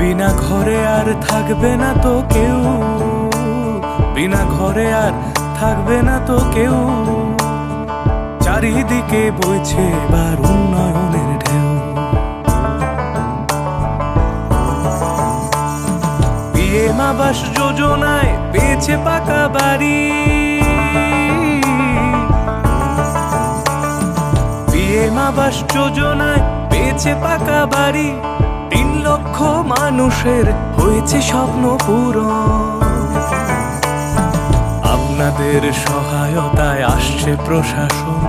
বিনা ঘরে আর থাকবে না তো কেউ, বিনা ঘরে আর থাকবে না তো কেউ। চারিদিকে বইছে এবার উন্নয়নের ঢেউ। পিএম আবাস যোজনায় পেয়েছে পাকা বাড়ি, পিএম আবাস যোজনায় পেয়েছে পাকা বাড়ি। 3 লক্ষ মানুষের হয়েছে স্বপ্ন পূরণ। আপনাদের সহায়তায় আসছে প্রশাসন,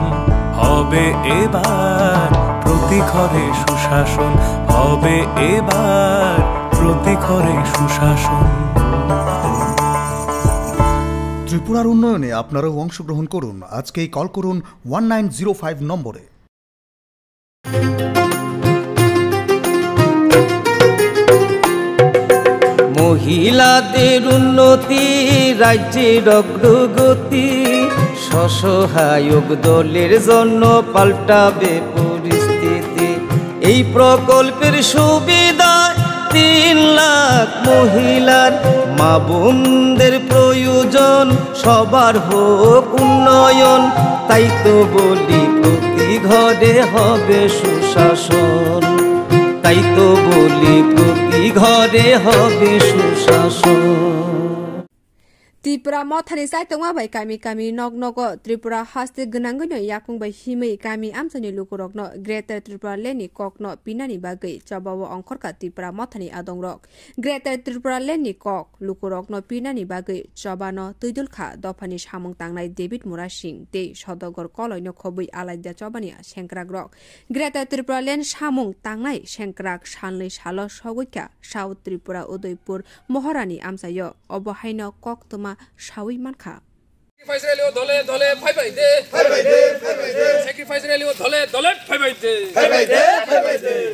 হবে এবার প্রতি ঘরে সুশাসন, হবে এবার প্রতি ঘরে সুশাসন। ত্রিপুরার উন্নয়নে আপনারাও অংশগ্রহণ করুন। আজকেই কল করুন 1905 নম্বরে। মহিলাদের উন্নতি, রাজ্যের অগ্রগতি, স্বসহায়ক দলের জন্য পাল্টাবে পরিস্থিতি। এই প্রকল্পের সুবিধা 3 লাখ মহিলার, মা বোনদের প্রয়োজন সবার হোক উন্নয়ন। তাই তো বলি প্রতি ঘরে হবে সুশাসন, তাই তো বলি প্রতি ঘরে হবে সুশাসন। Tipra Motha ni sai tongwa bai kami Nogo Tripura haste gnangno yakung bai himei kami Amcahio Lukurokno Greater Tipraland ni kokno Pirna ni Bagui chabawo ongkorka Tipra Motha ni adongrok Greater Tipraland ni kok Lukurokno Pirna ni Bagui chabano tuidulkha dofani samung tangnai David Mura Singh te sodogor koloino khobui alaida chabani sengkragrok Greater Tipraland samung tangnai sengkrak sanlei salo sogoika South Tripura Udaipur Mohorani Amcahio obohaino kok toma Shawi manka. Sacrifice rally dhole dhole phai bhai de sacrifice rally dhole dhole phai bhai de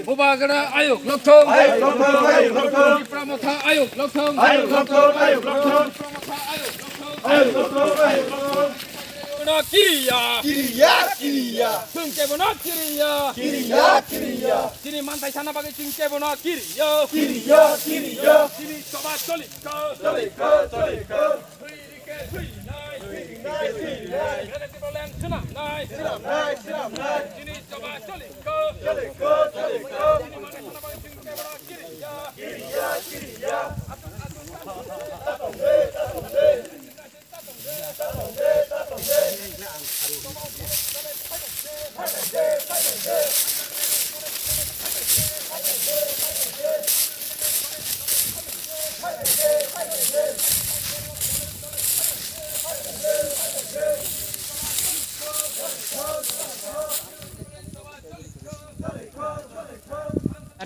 Bubagara ayok lokthong Tipra Motha ayok lokthong na kiriya tungke bona kiriya chini mantai sana bagai tungke bona kiriya chini soba cholika Tipraland senam nai chini soba cholika chini mantai sana bagai tungke bona kiriya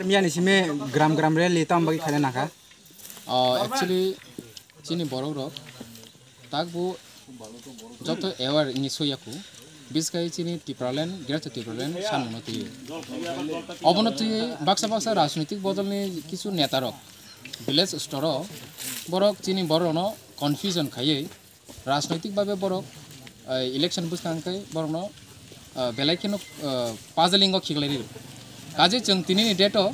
Miani sime gram rally tam bagi khale naka. Actually chini borok rok takbo joto aware ini soyaku biskai chini Tipraland Greater Tipraland sanmonoti obonoti baksa rajnitik bodolni kichu neta rok village store borok chini borono confusion khaye rajnitik babe borok election buskangkai borono belaikino pajalingo khiglari কাজে जों दिनैनि डेटआव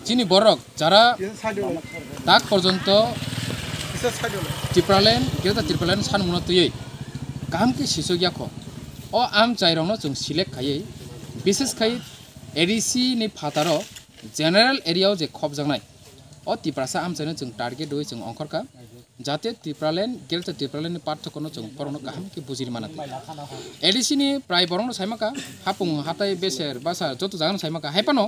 চিনি বরক যারা তাক পর্যন্ত টিপ্রালেন্ড greater টিপ্রালেন্ড সানमुनतयै কামকে সিসগিয়াখ ও আম চাইরনো जों select খাयै বিশেষ খাই এডিসি नि फातारो জেনারেল এরিয়াও যে খবজাंनाय ও টিপ্রাসা আম চাইनो जों टारगेट होय जों अंखरका जाते टिप्रालेन्ड ग्रेटार टिप्रालेन्ड पार्थक्यनो जों बरनो गाहामके बुजिनो मानाते एडिसिनि प्राय बरनो साइमाका हापुं हाथाय बेसेर बासा जतो जागोन साइमाका हाइपानो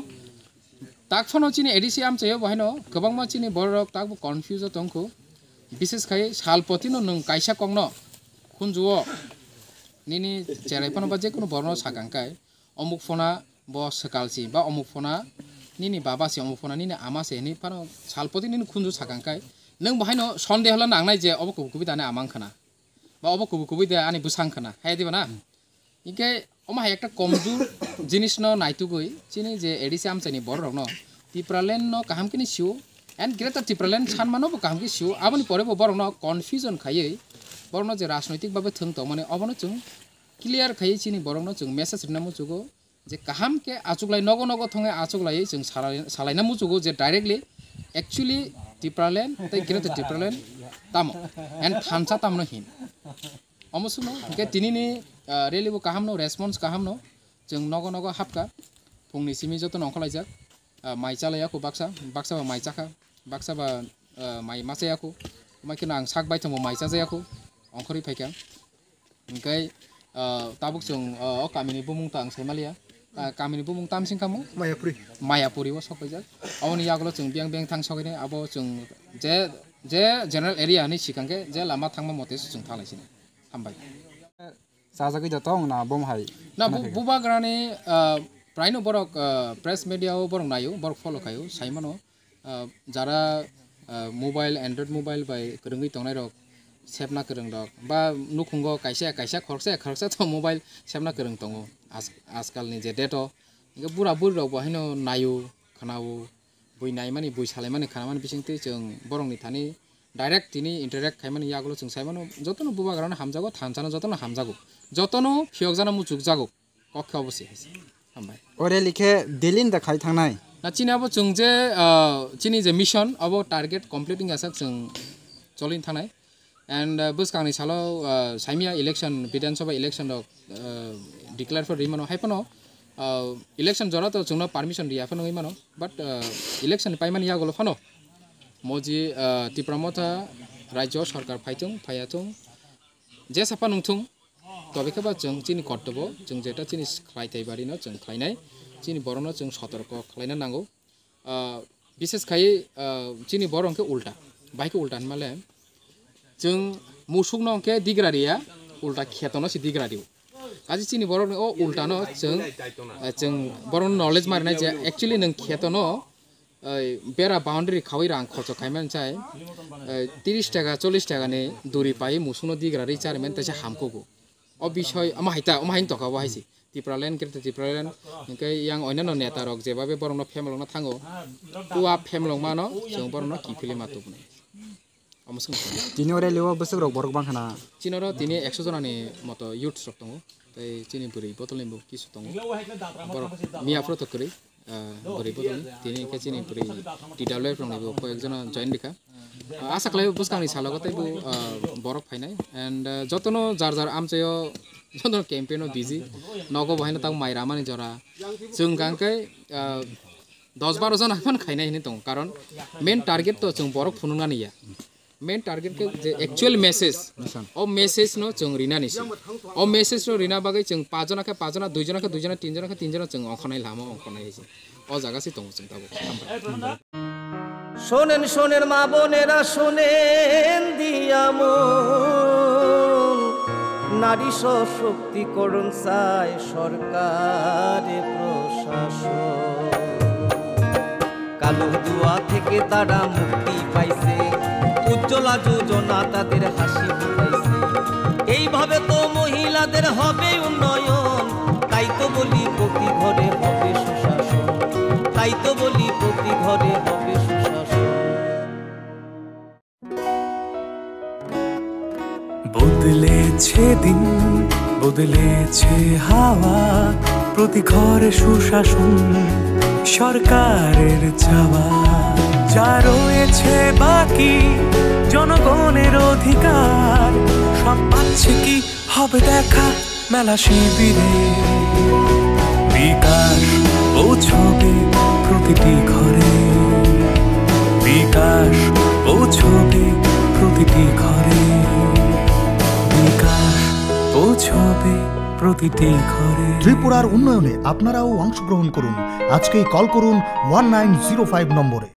ताकफनो चिनि एडिसि आमचायो बहायनो गोबांमा चिनि बरक ताकबो कन्फ्युज तंखौ विशेष खाय सालपतिनो नों काइसा कंनो खुनजुओ निनि जेरायफनो बा जेकुनो बरनो सागांकाय अमुक फना ब सकालसि बा अमुक फना निनि बाबासि अमुक फना निनि आमासे नि फानो सालपति निनि खुनजु सागांकाय नों बहायनो सन्देह हला नांनाय जे अबो कुबुकुबि दाने आमांखाना बा अबो कुबुकुबि दे आनि बुसांखाना हाय दिबा ना इके अमा एकटा कमजोर जिनिस न नाइतुगै चिनि जे एडिसि आमचानि बररनो टिप्रालेन्ड न काहामकिनि सिउ एन्ड ग्रेटार टिप्रालेन्ड सानमानो बो काहामकि सिउ आबनि परेबो बरनो कन्फ्युजन खायै बरनो जे राजनैतिक बाबे थंतो माने अबनो जों क्लियर खायै चिनि बरनो जों मेसेज रिनामो जुगो जे kaham ke achuklai nogo nogo thonge achuklai जों सालायना मुजुगो जे directly actually Tipraland tai kira to Tipraland tamo and thamsa tamno hin amusuno ke tinini really bo kaham no response kaham no जों nogo nogo hapka phungni simi joto nongkhlaijak mai chalaya ko baksa ba mai chaka baksa ba mai masaya ko mai kina ang sak bai thamo mai chajaya ko ongkhori phaika ingkai tabuk जों o kamini bumung tang semalia kamini bumung tamsing kamu mayapuri wo sokojak awoni yaglo जों biang biang thang sokine abo जों je general area ni sikangke je lama thangma mote जों thalaisine hambai sajagi jatong na bom hai na buba grani praino borok press media o borok nayo borok follow kayo saimano jara mobile android mobile bai kerengui tongnai rok sebna kereng rok ba nukhungo kaisa khorsa to mobile sebna kereng tongo आजकल नि जे डेटो इनके बुरा बुरि रक बहायनो नायो खानावो बुइ नाय माने बुइ सालाय माने खाना माने बिसिंते जों बरंनि थानि डाइरेक्ट तिनि इन्टारेक्ट खाय माने यागलो जों सायमानो जतनो बुबा गरानो हामजागो थानसानो जतनो हामजागो जतनो फियक जानो मुचुक जागो कखे अबसे हामबाय ओरे लिखे दिलिन दा खाय थांनाय ना चिनाबो जों जे चिनि जे मिशन अबो टारगेट कमप्लीटिंग आसा जों चलिन थानाय and buskangni salo saimia election vidansabha election declare for rimano haipano election jora to jungna permission dia phano imano but election paimani yagolo phano moji Tipra Motha rajyo sarkar phaitung je sapa nungthung tobe khaba jung chini kortobo jung jeta chini khlaitai bari no jung khlainai chini borono jung sotorko khlaina nango bishes khai chini borongke ulta baike ulta male जों मुसुकनो के दिग्रारिया उल्टा खेतनो सि दिग्रारियो आज चिनि बरन ओ उल्टानो जों बरन knowledge मारनाय जे actually नों खेतनो बेरा बाउंड्री खावै रां खर्च खायमान चाय 30 টাকা 40 টাকা ने दूरी पाई मुसुनो दिग्रारि चारमेन तसे हामकोगो अ बिषय अमाहिन तका बाहायसि Tipraland kirte Tipraland ingkai yang oinano neta rok jebabe borno family na thango tuwa family mano जों borno ki film atubne Tinore lewa besok rok borok bangkana. Cinoro tini 100 jonani moto youth sok tongo. Tai cini beri botol lembu kisu tongo. Borok mia pro tokri beri botol tini ke cini beri TWF rong lebu ko ekjona join dika. Asa klai buskangni salogo tai bu borok phainai and jotono jar Amcahio jotono campaign o busy nogo bahina tang mai ramani jora. जों gangkai 10-12 jon afan khainai hini tong karon main target to जों borok phununga niya. Main target के जे actual message ओ message no जों रिना निसि ओ message no Rina बागै जों 5 जना 2 जना 3 जना जों अखनाय लामो अखनाय हिसि ओ जागासि दङ जों दाबो শোনেন মা বোনেরা শোনেন দিয়ামো নারী সশক্তিকরণ চায় সরকারে প্রশাসন কালো দুয়া থেকে তারা মুক্তি পাইছে উজ্জ্বলা যোজনা তাদের হাসি ফুটাইছে এইভাবে তো মহিলাদের হবে উন্নয়ন তাই তো বলি প্রতি ঘরে হবে সুশাসন তাই তো বলি প্রতি ঘরে হবে সুশাসন বদলেছে দিন বদলেছে হাওয়া প্রতি ঘরে সুশাসন সরকারের চাওয়া যা রয়েছে বাকি জনগণের অধিকার সব পাচ্ছে কি হবে দেখা মেলা শিবিরে বিকাশ পৌঁছবে প্রতিটি ঘরে বিকাশ পৌঁছবে প্রতিটি ঘরে বিকাশ পৌঁছবে প্রতিটি ঘরে ত্রিপুরার উন্নয়নে আপনারাও অংশগ্রহণ করুন আজকেই কল করুন 1905 নম্বরে